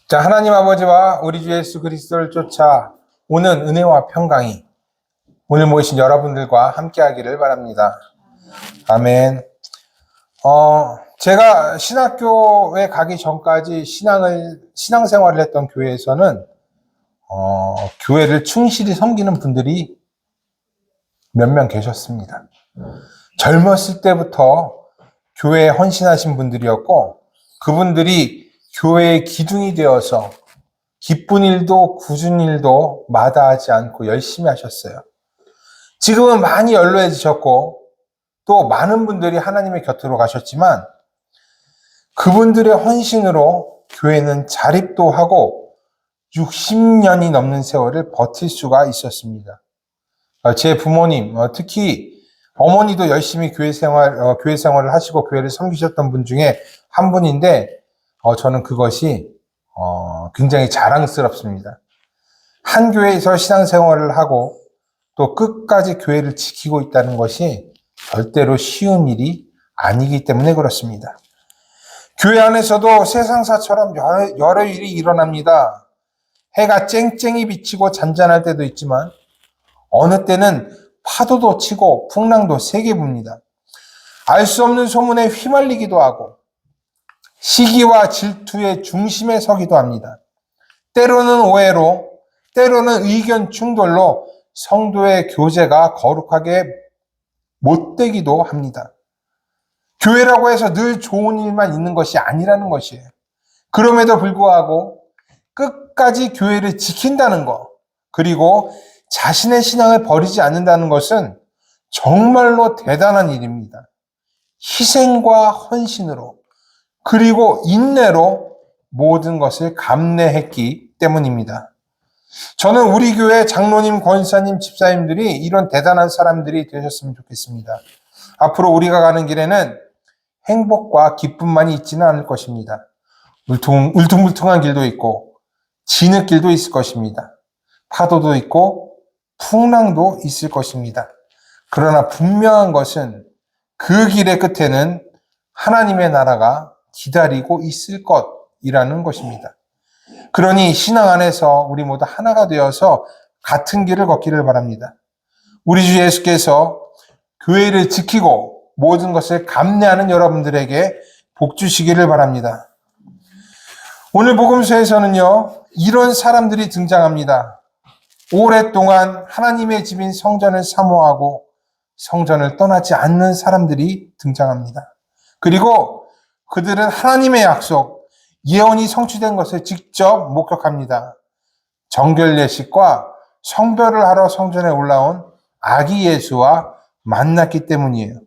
자, 하나님 아버지와 우리 주 예수 그리스도를 쫓아 오는 은혜와 평강이 오늘 모이신 여러분들과 함께 하기를 바랍니다. 아멘. 제가 신학교에 가기 전까지 신앙생활을 했던 교회에서는, 교회를 충실히 섬기는 분들이 몇 명 계셨습니다. 젊었을 때부터 교회에 헌신하신 분들이었고, 그분들이 교회의 기둥이 되어서 기쁜 일도 굳은 일도 마다하지 않고 열심히 하셨어요. 지금은 많이 연로해지셨고 또 많은 분들이 하나님의 곁으로 가셨지만 그분들의 헌신으로 교회는 자립도 하고 60년이 넘는 세월을 버틸 수가 있었습니다. 제 부모님, 특히 어머니도 열심히 교회 생활을 하시고 교회를 섬기셨던 분 중에 한 분인데 저는 그것이 굉장히 자랑스럽습니다. 한 교회에서 신앙생활을 하고 또 끝까지 교회를 지키고 있다는 것이 절대로 쉬운 일이 아니기 때문에 그렇습니다. 교회 안에서도 세상사처럼 여러 일이 일어납니다. 해가 쨍쨍이 비치고 잔잔할 때도 있지만 어느 때는 파도도 치고 풍랑도 세게 붑니다. 알 수 없는 소문에 휘말리기도 하고 시기와 질투의 중심에 서기도 합니다. 때로는 오해로, 때로는 의견 충돌로 성도의 교제가 거룩하게 못되기도 합니다. 교회라고 해서 늘 좋은 일만 있는 것이 아니라는 것이에요. 그럼에도 불구하고 끝까지 교회를 지킨다는 것, 그리고 자신의 신앙을 버리지 않는다는 것은 정말로 대단한 일입니다. 희생과 헌신으로 그리고 인내로 모든 것을 감내했기 때문입니다. 저는 우리 교회 장로님, 권사님, 집사님들이 이런 대단한 사람들이 되셨으면 좋겠습니다. 앞으로 우리가 가는 길에는 행복과 기쁨만이 있지는 않을 것입니다. 울퉁불퉁한 길도 있고 진흙길도 있을 것입니다. 파도도 있고 풍랑도 있을 것입니다. 그러나 분명한 것은 그 길의 끝에는 하나님의 나라가 기다리고 있을 것이라는 것입니다. 그러니 신앙 안에서 우리 모두 하나가 되어서 같은 길을 걷기를 바랍니다. 우리 주 예수께서 교회를 지키고 모든 것을 감내하는 여러분들에게 복 주시기를 바랍니다. 오늘 복음서에서는요, 이런 사람들이 등장합니다. 오랫동안 하나님의 집인 성전을 사모하고 성전을 떠나지 않는 사람들이 등장합니다. 그리고 그들은 하나님의 약속, 예언이 성취된 것을 직접 목격합니다. 정결 예식과 성별을 하러 성전에 올라온 아기 예수와 만났기 때문이에요.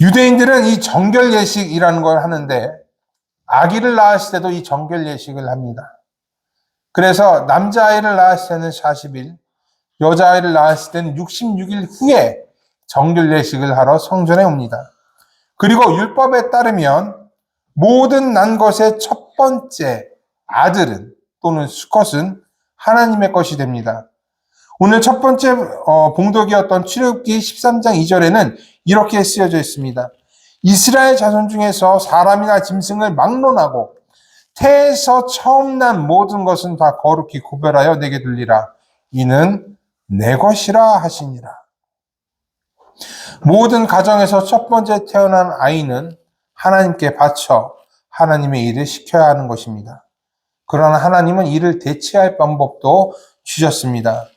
유대인들은 이 정결 예식이라는 걸 하는데 아기를 낳았을 때도 이 정결 예식을 합니다. 그래서 남자아이를 낳았을 때는 40일, 여자아이를 낳았을 때는 66일 후에 정결 예식을 하러 성전에 옵니다. 그리고 율법에 따르면 모든 난 것의 첫 번째 아들은 또는 수컷은 하나님의 것이 됩니다. 오늘 첫 번째 봉독이었던 출애굽기 13장 2절에는 이렇게 쓰여져 있습니다. 이스라엘 자손 중에서 사람이나 짐승을 막론하고 태에서 처음 난 모든 것은 다 거룩히 구별하여 내게 들리라. 이는 내 것이라 하시니라. 모든 가정에서 첫 번째 태어난 아이는 하나님께 바쳐 하나님의 일을 시켜야 하는 것입니다. 그러나 하나님은 이를 대체할 방법도 주셨습니다.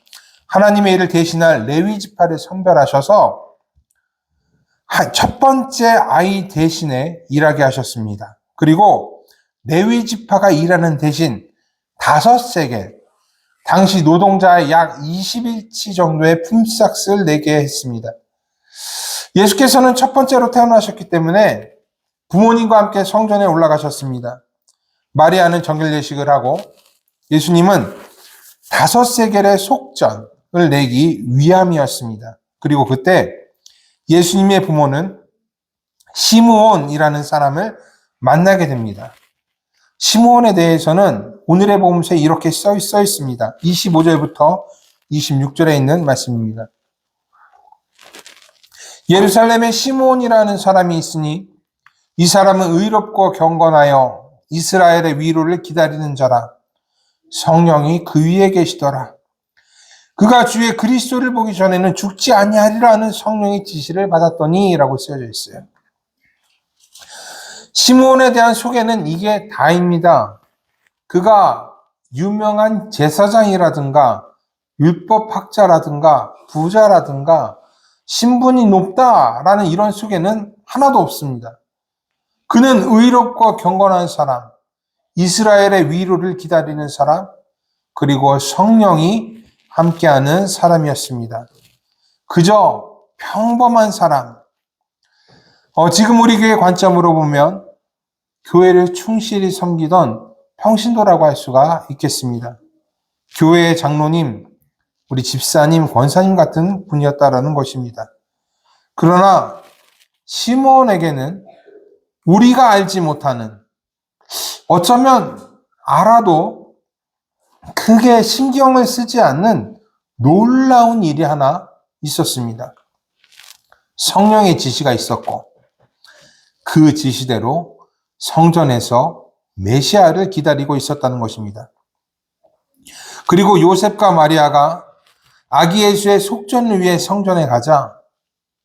하나님의 일을 대신할 레위 지파를 선별하셔서 첫 번째 아이 대신에 일하게 하셨습니다. 그리고 레위 지파가 일하는 대신 5세겔, 당시 노동자의 약 20일치 정도의 품삯을 내게 했습니다. 예수께서는 첫 번째로 태어나셨기 때문에 부모님과 함께 성전에 올라가셨습니다. 마리아는 정결 예식을 하고 예수님은 5세겔의 속전을 내기 위함이었습니다. 그리고 그때 예수님의 부모는 시므온이라는 사람을 만나게 됩니다. 시므온에 대해서는 오늘의 복음서에 이렇게 써 있습니다. 25절부터 26절에 있는 말씀입니다. 예루살렘에 시므온이라는 사람이 있으니 이 사람은 의롭고 경건하여 이스라엘의 위로를 기다리는 자라. 성령이 그 위에 계시더라. 그가 주의 그리스도를 보기 전에는 죽지 아니하리라 하는 성령의 지시를 받았더니 라고 쓰여져 있어요. 시므온에 대한 소개는 이게 다입니다. 그가 유명한 제사장이라든가 율법학자라든가 부자라든가 신분이 높다라는 이런 소개는 하나도 없습니다. 그는 의롭고 경건한 사람, 이스라엘의 위로를 기다리는 사람, 그리고 성령이 함께하는 사람이었습니다. 그저 평범한 사람. 지금 우리 교회 관점으로 보면 교회를 충실히 섬기던 평신도라고 할 수가 있겠습니다. 교회의 장로님, 우리 집사님, 권사님 같은 분이었다라는 것입니다. 그러나 시므온에게는 우리가 알지 못하는, 어쩌면 알아도 크게 신경을 쓰지 않는 놀라운 일이 하나 있었습니다. 성령의 지시가 있었고 그 지시대로 성전에서 메시아를 기다리고 있었다는 것입니다. 그리고 요셉과 마리아가 아기 예수의 속전을 위해 성전에 가자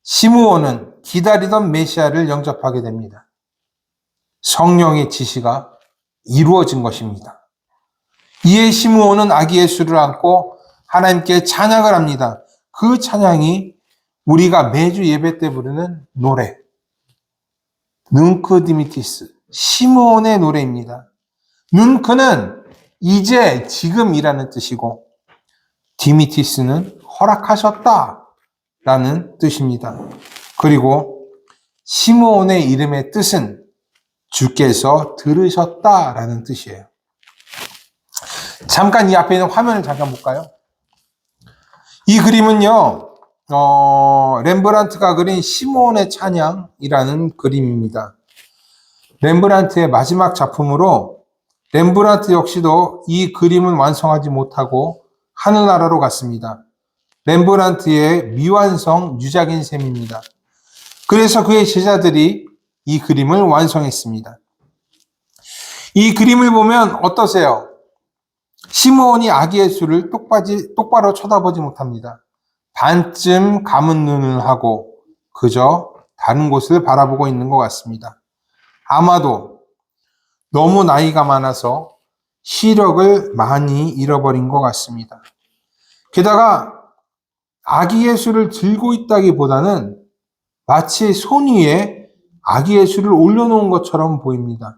시므온은 기다리던 메시아를 영접하게 됩니다. 성령의 지시가 이루어진 것입니다. 이에 시므온은 아기 예수를 안고 하나님께 찬양을 합니다. 그 찬양이 우리가 매주 예배 때 부르는 노래, 눈크 디미티스, 시므온의 노래입니다. 눈크는 이제, 지금이라는 뜻이고 디미티스는 허락하셨다라는 뜻입니다. 그리고 시므온의 이름의 뜻은 주께서 들으셨다라는 뜻이에요. 잠깐 이 앞에 있는 화면을 잠깐 볼까요? 이 그림은요, 렘브란트가 그린 시므온의 찬양이라는 그림입니다. 렘브란트의 마지막 작품으로 렘브란트 역시도 이 그림을 완성하지 못하고 하늘나라로 갔습니다. 렘브란트의 미완성 유작인 셈입니다. 그래서 그의 제자들이 이 그림을 완성했습니다. 이 그림을 보면 어떠세요? 시므온이 아기 예수를 똑바로 쳐다보지 못합니다. 반쯤 감은 눈을 하고 그저 다른 곳을 바라보고 있는 것 같습니다. 아마도 너무 나이가 많아서 시력을 많이 잃어버린 것 같습니다. 게다가 아기 예수를 들고 있다기보다는 마치 손 위에 아기 예수를 올려놓은 것처럼 보입니다.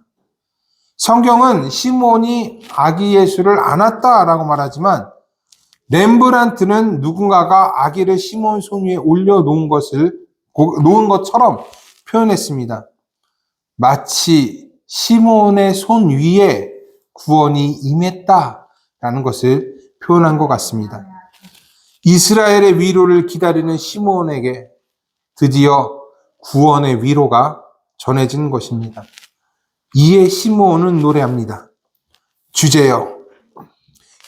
성경은 시므온이 아기 예수를 안았다라고 말하지만 렘브란트는 누군가가 아기를 시므온 손 위에 올려놓은 것처럼 표현했습니다. 마치 시므온의 손 위에 구원이 임했다라는 것을 표현한 것 같습니다. 이스라엘의 위로를 기다리는 시므온에게 드디어 구원의 위로가 전해진 것입니다. 이에 시므온은 노래합니다. 주제여,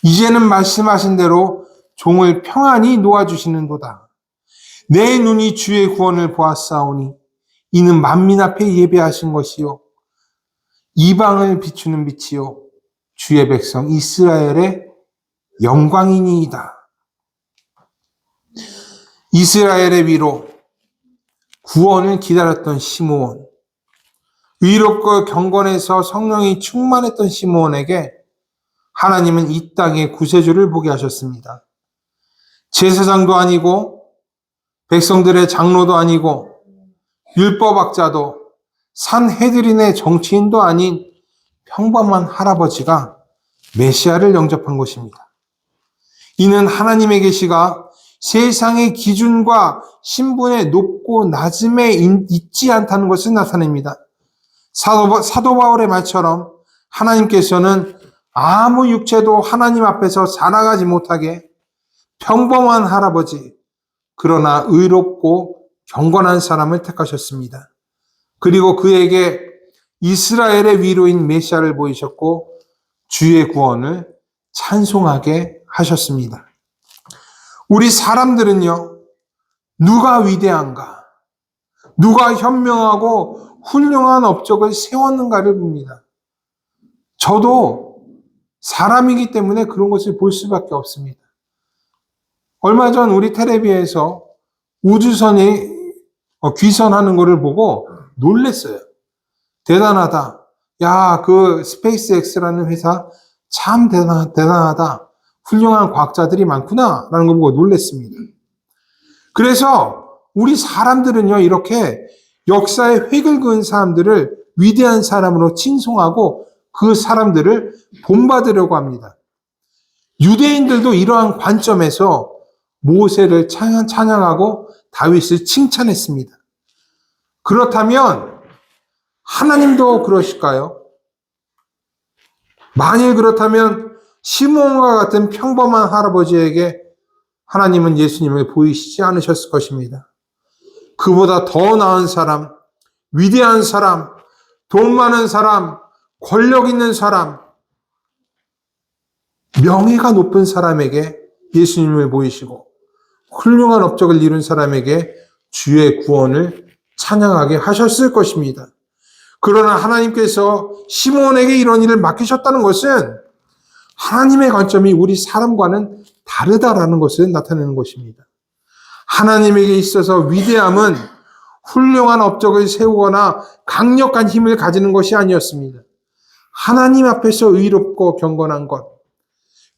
이제는 말씀하신 대로 종을 평안히 놓아주시는도다. 내 눈이 주의 구원을 보았사오니 이는 만민 앞에 예배하신 것이요 이방을 비추는 빛이요 주의 백성 이스라엘의 영광이니이다. 이스라엘의 위로, 구원을 기다렸던 시므온, 의롭고 경건해서 성령이 충만했던 시므온에게 하나님은 이 땅의 구세주를 보게 하셨습니다. 제사장도 아니고 백성들의 장로도 아니고 율법학자도 산헤드린의 정치인도 아닌 평범한 할아버지가 메시아를 영접한 것입니다. 이는 하나님의 계시가 세상의 기준과 신분의 높고 낮음에 있지 않다는 것을 나타냅니다. 사도 바울의 말처럼 하나님께서는 아무 육체도 하나님 앞에서 자라가지 못하게 평범한 할아버지, 그러나 의롭고 경건한 사람을 택하셨습니다. 그리고 그에게 이스라엘의 위로인 메시아를 보이셨고 주의 구원을 찬송하게 하셨습니다. 우리 사람들은요, 누가 위대한가, 누가 현명하고 훌륭한 업적을 세웠는가를 봅니다. 저도 사람이기 때문에 그런 것을 볼 수밖에 없습니다. 얼마 전 우리 텔레비에서 우주선이 귀선하는 것을 보고 놀랬어요. 대단하다. 야, 그 스페이스 X라는 회사 참 대단하다. 훌륭한 과학자들이 많구나. 라는 걸 보고 놀랬습니다. 그래서 우리 사람들은요, 이렇게 역사의 획을 그은 사람들을 위대한 사람으로 칭송하고 그 사람들을 본받으려고 합니다. 유대인들도 이러한 관점에서 모세를 찬양하고 다윗을 칭찬했습니다. 그렇다면 하나님도 그러실까요? 만일 그렇다면 시므온과 같은 평범한 할아버지에게 하나님은 예수님을 보이시지 않으셨을 것입니다. 그보다 더 나은 사람, 위대한 사람, 돈 많은 사람, 권력 있는 사람, 명예가 높은 사람에게 예수님을 보이시고 훌륭한 업적을 이룬 사람에게 주의 구원을 찬양하게 하셨을 것입니다. 그러나 하나님께서 시므온에게 이런 일을 맡기셨다는 것은 하나님의 관점이 우리 사람과는 다르다라는 것을 나타내는 것입니다. 하나님에게 있어서 위대함은 훌륭한 업적을 세우거나 강력한 힘을 가지는 것이 아니었습니다. 하나님 앞에서 의롭고 경건한 것,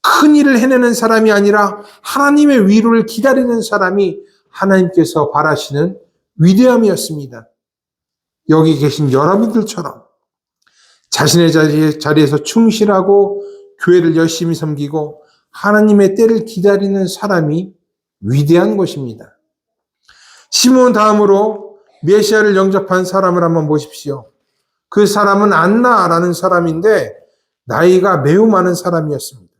큰 일을 해내는 사람이 아니라 하나님의 위로를 기다리는 사람이 하나님께서 바라시는 위대함이었습니다. 여기 계신 여러분들처럼 자신의 자리에서 충실하고 교회를 열심히 섬기고 하나님의 때를 기다리는 사람이 위대한 것입니다. 시므온 다음으로 메시아를 영접한 사람을 한번 보십시오. 그 사람은 안나라는 사람인데 나이가 매우 많은 사람이었습니다.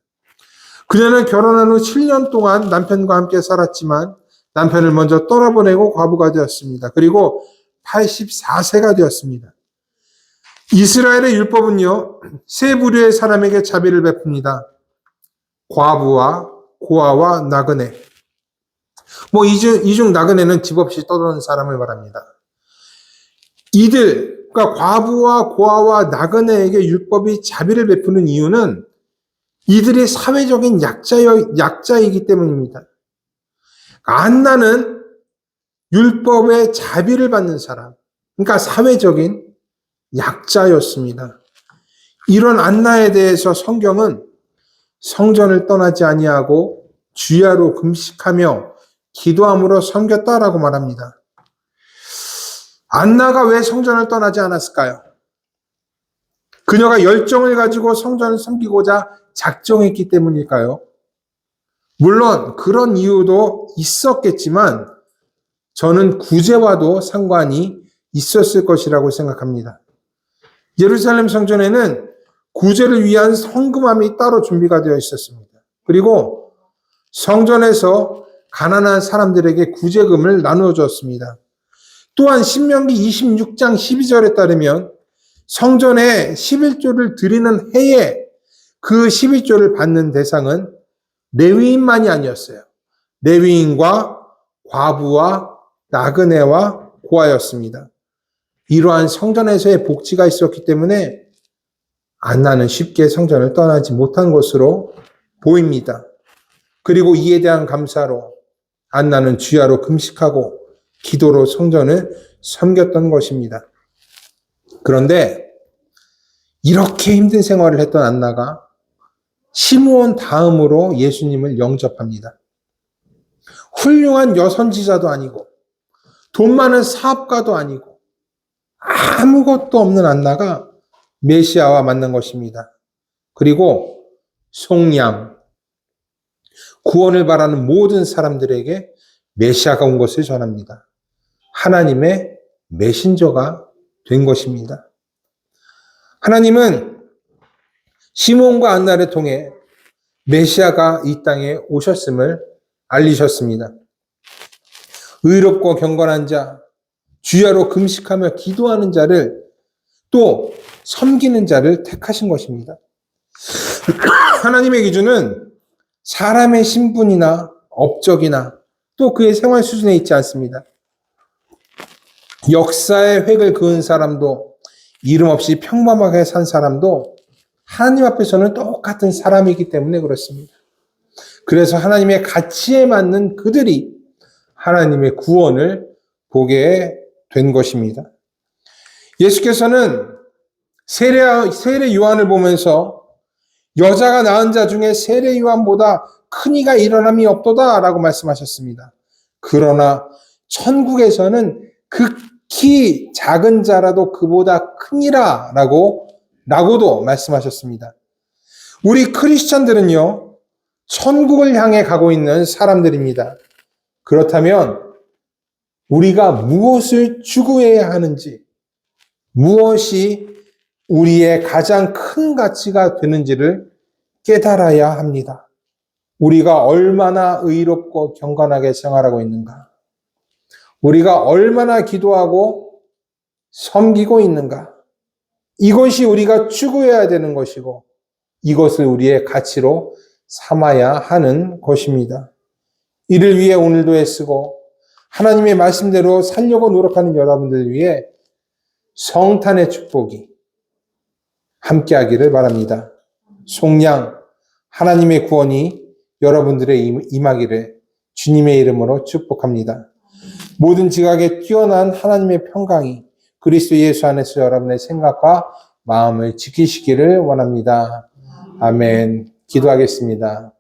그녀는 결혼한 후 7년 동안 남편과 함께 살았지만 남편을 먼저 떠나보내고 과부가 되었습니다. 그리고 84세가 되었습니다. 이스라엘의 율법은요, 세 부류의 사람에게 자비를 베풉니다. 과부와 고아와 나그네. 이 중 나그네는 집 없이 떠도는 사람을 말합니다. 그러니까 과부와 고아와 나그네에게 율법이 자비를 베푸는 이유는 이들이 사회적인 약자이기 때문입니다. 안나는 율법의 자비를 받는 사람, 그러니까 사회적인 약자였습니다. 이런 안나에 대해서 성경은 성전을 떠나지 아니하고 주야로 금식하며 기도함으로 섬겼다라고 말합니다. 안나가 왜 성전을 떠나지 않았을까요? 그녀가 열정을 가지고 성전을 섬기고자 작정했기 때문일까요? 물론 그런 이유도 있었겠지만 저는 구제와도 상관이 있었을 것이라고 생각합니다. 예루살렘 성전에는 구제를 위한 성금함이 따로 준비가 되어 있었습니다. 그리고 성전에서 가난한 사람들에게 구제금을 나누어 줬습니다. 또한 신명기 26장 12절에 따르면 성전에 11조를 드리는 해에 그 11조를 받는 대상은 레위인만이 아니었어요. 레위인과 과부와 나그네와 고아였습니다. 이러한 성전에서의 복지가 있었기 때문에 안나는 쉽게 성전을 떠나지 못한 것으로 보입니다. 그리고 이에 대한 감사로 안나는 주야로 금식하고 기도로 성전을 섬겼던 것입니다. 그런데 이렇게 힘든 생활을 했던 안나가 시므온 다음으로 예수님을 영접합니다. 훌륭한 여선지자도 아니고 돈 많은 사업가도 아니고 아무것도 없는 안나가 메시아와 만난 것입니다. 그리고 속량, 구원을 바라는 모든 사람들에게 메시아가 온 것을 전합니다. 하나님의 메신저가 된 것입니다. 하나님은 시므온과 안나를 통해 메시아가 이 땅에 오셨음을 알리셨습니다. 의롭고 경건한 자, 주야로 금식하며 기도하는 자를 또 섬기는 자를 택하신 것입니다. 하나님의 기준은 사람의 신분이나 업적이나 또 그의 생활 수준에 있지 않습니다. 역사의 획을 그은 사람도 이름 없이 평범하게 산 사람도 하나님 앞에서는 똑같은 사람이기 때문에 그렇습니다. 그래서 하나님의 가치에 맞는 그들이 하나님의 구원을 보게 된 것입니다. 예수께서는 세례 요한을 보면서 여자가 낳은 자 중에 세례 요한보다 큰 이가 일어남이 없도다 라고 말씀하셨습니다. 그러나 천국에서는 극히 작은 자라도 그보다 크니라 라고도 말씀하셨습니다. 우리 크리스찬들은요, 천국을 향해 가고 있는 사람들입니다. 그렇다면 우리가 무엇을 추구해야 하는지, 무엇이 우리의 가장 큰 가치가 되는지를 깨달아야 합니다. 우리가 얼마나 의롭고 경건하게 생활하고 있는가? 우리가 얼마나 기도하고 섬기고 있는가? 이것이 우리가 추구해야 되는 것이고 이것을 우리의 가치로 삼아야 하는 것입니다. 이를 위해 오늘도 애쓰고 하나님의 말씀대로 살려고 노력하는 여러분들을 위해 성탄의 축복이 함께하기를 바랍니다. 속량 하나님의 구원이 여러분들의 임하기를 주님의 이름으로 축복합니다. 모든 지각에 뛰어난 하나님의 평강이 그리스도 예수 안에서 여러분의 생각과 마음을 지키시기를 원합니다. 아멘. 기도하겠습니다.